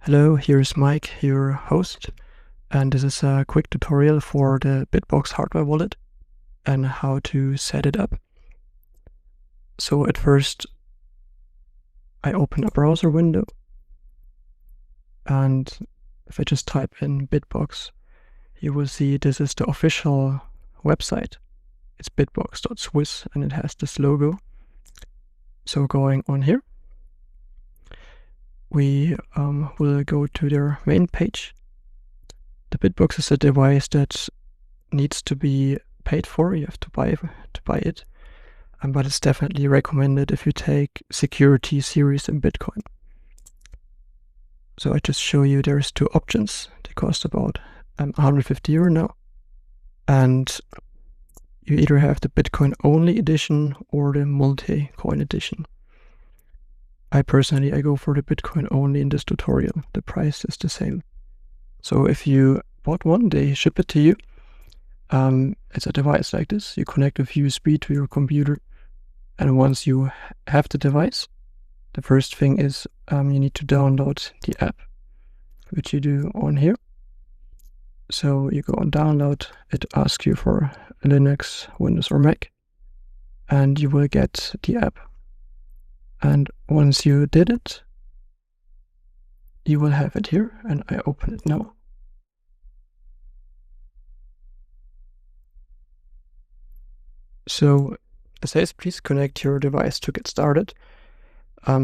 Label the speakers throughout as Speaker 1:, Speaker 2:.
Speaker 1: Hello, here's Mike, your host, and this is a quick tutorial for the BitBox hardware wallet and how to set it up. So at first, I open a browser window, and if I just type in BitBox, you will see this is the official website. It's BitBox.Swiss, and it has this logo. So going on here, we will go to their main page. The BitBox is a device that needs to be paid for. You have to buy it, but it's definitely recommended if you take security series in Bitcoin. So I just show you there's two options. They cost about 150 euro now, and you either have the Bitcoin only edition or the multi-coin edition. I personally go for the Bitcoin only in this tutorial. The price is the same. So if you bought one, they ship it to you. It's a device like this. You connect with USB to your computer, and once you have the device, the first thing is you need to download the app, which you do on here. So you go on download, it asks you for Linux, Windows or Mac, and you will get the app. And once you did it, you will have it here, and I open it now. So it says please connect your device to get started.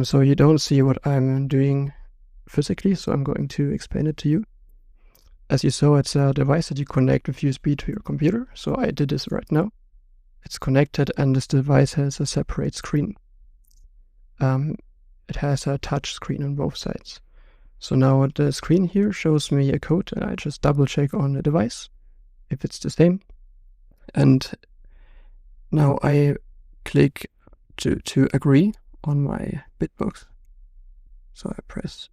Speaker 1: So you don't see what I'm doing physically, so I'm going to explain it to you. As you saw, it's a device that you connect with USB to your computer. So I did this right now. It's connected, and this device has a separate screen. It has a touch screen on both sides. So now the screen here shows me a code, and I just double check on the device if it's the same. And now I click to agree on my BitBox. So I press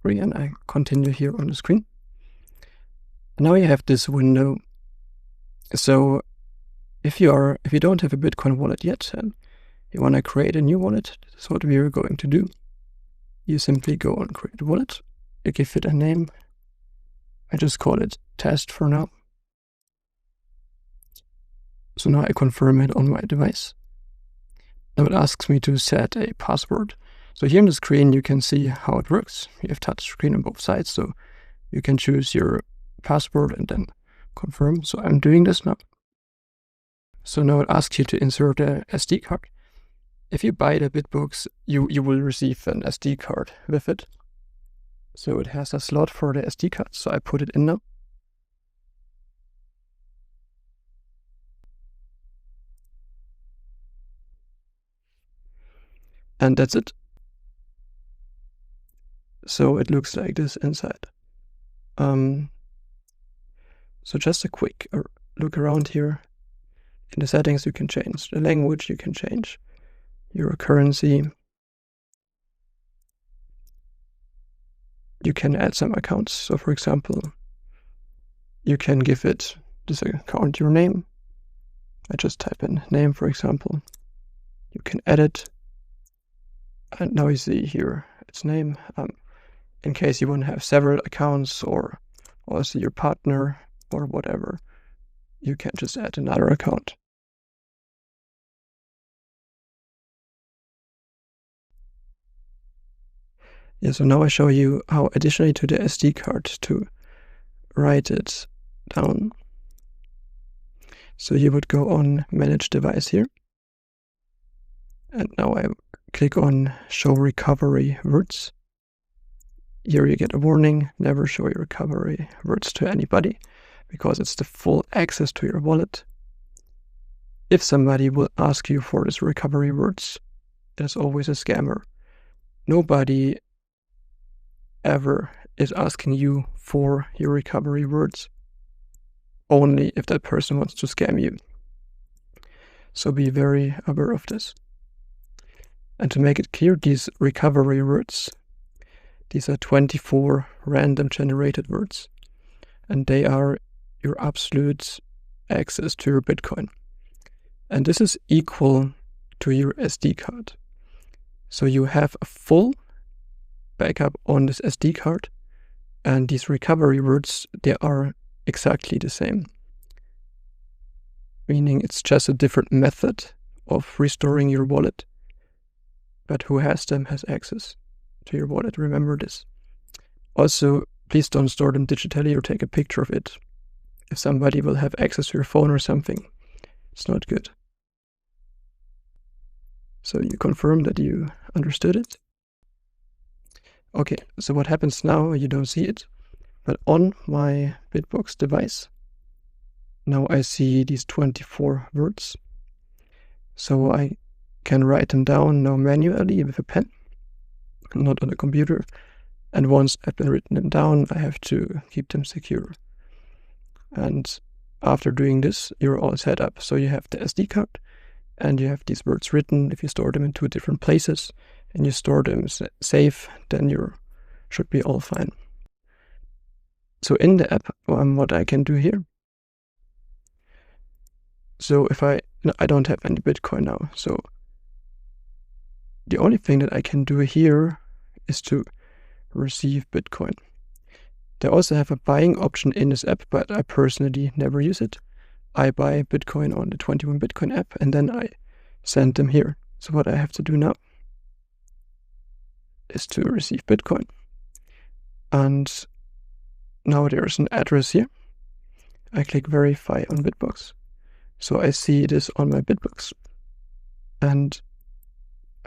Speaker 1: agree and I continue here on the screen. And now you have this window. So if you don't have a Bitcoin wallet yet and you want to create a new wallet, this is what we are going to do. You simply go on create wallet, you give it a name. I just call it test for now. So now I confirm it on my device. Now it asks me to set a password. So here on the screen you can see how it works. You have touch screen on both sides, so you can choose your password and then confirm. So I'm doing this now. So now it asks you to insert a SD card. If you buy the BitBox, you will receive an SD card with it. So it has a slot for the SD card, so I put it in now. And that's it. So it looks like this inside. So just a quick look around here. In the settings you can change the language, you can change your currency. You can add some accounts. So for example, you can give this account your name. I just type in name, for example. You can edit. And now you see here its name. In case you want to have several accounts or also your partner or whatever, you can just add another account. Yeah, so now I show you how additionally to the SD card to write it down. So you would go on manage device here. And now I click on show recovery words. Here you get a warning, never show your recovery words to anybody, because it's the full access to your wallet. If somebody will ask you for this recovery words, there's always a scammer. Nobody ever is asking you for your recovery words, only if that person wants to scam you. So be very aware of this. And to make it clear, these recovery words, these are 24 random generated words, and they are your absolute access to your Bitcoin. And this is equal to your SD card. So you have a full backup on this SD card, and these recovery words, they are exactly the same. Meaning it's just a different method of restoring your wallet. But who has them has access to your wallet. Remember this. Also, please don't store them digitally or take a picture of it. If somebody will have access to your phone or something, it's not good. So you confirm that you understood it. Okay, so what happens now, you don't see it, but on my BitBox device, now I see these 24 words. So I can write them down now manually with a pen, not on the computer. And once I've been written them down, I have to keep them secure. And after doing this, you're all set up. So you have the SD card, and you have these words written. If you store them in 2 different places, and you store them safe, then you should be all fine. So in the app, what I can do here. So if I don't have any Bitcoin now, so the only thing that I can do here is to receive Bitcoin. They also have a buying option in this app, but I personally never use it. I buy Bitcoin on the 21 Bitcoin app, and then I send them here. So what I have to do now is to receive Bitcoin. And now there's an address here. I click verify on BitBox. So I see this on my BitBox. And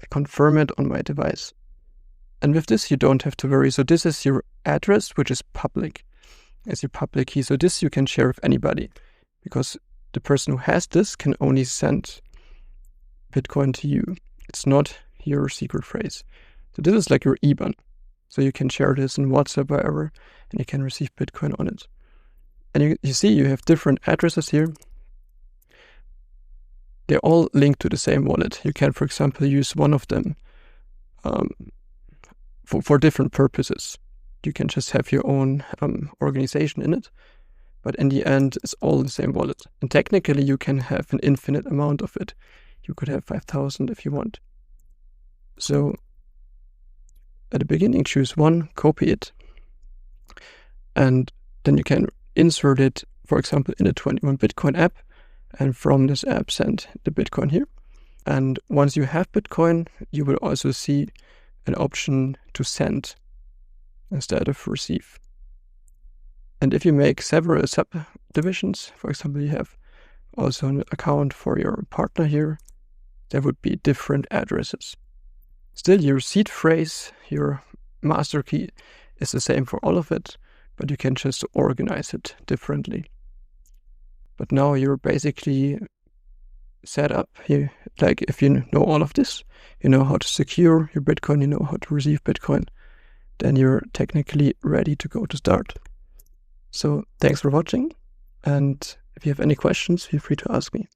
Speaker 1: I confirm it on my device. And with this, you don't have to worry. So this is your address, which is public. It's your public key. So this you can share with anybody, because the person who has this can only send Bitcoin to you. It's not your secret phrase. So this is like your IBAN. So you can share this in WhatsApp, wherever, and you can receive Bitcoin on it. And you see you have different addresses here. They're all linked to the same wallet. You can, for example, use one of them for different purposes. You can just have your own organization in it, but in the end, it's all the same wallet. And technically, you can have an infinite amount of it. You could have 5,000 if you want. So at the beginning, choose one, copy it, and then you can insert it, for example, in a 21 Bitcoin app, and from this app, send the Bitcoin here. And once you have Bitcoin, you will also see an option to send instead of receive. And if you make several subdivisions, for example, you have also an account for your partner here, there would be different addresses. Still, your seed phrase, your master key is the same for all of it, but you can just organize it differently. But now you're basically set up here. Like if you know all of this, you know how to secure your Bitcoin, you know how to receive Bitcoin, then you're technically ready to go to start. So thanks for watching. And if you have any questions, feel free to ask me.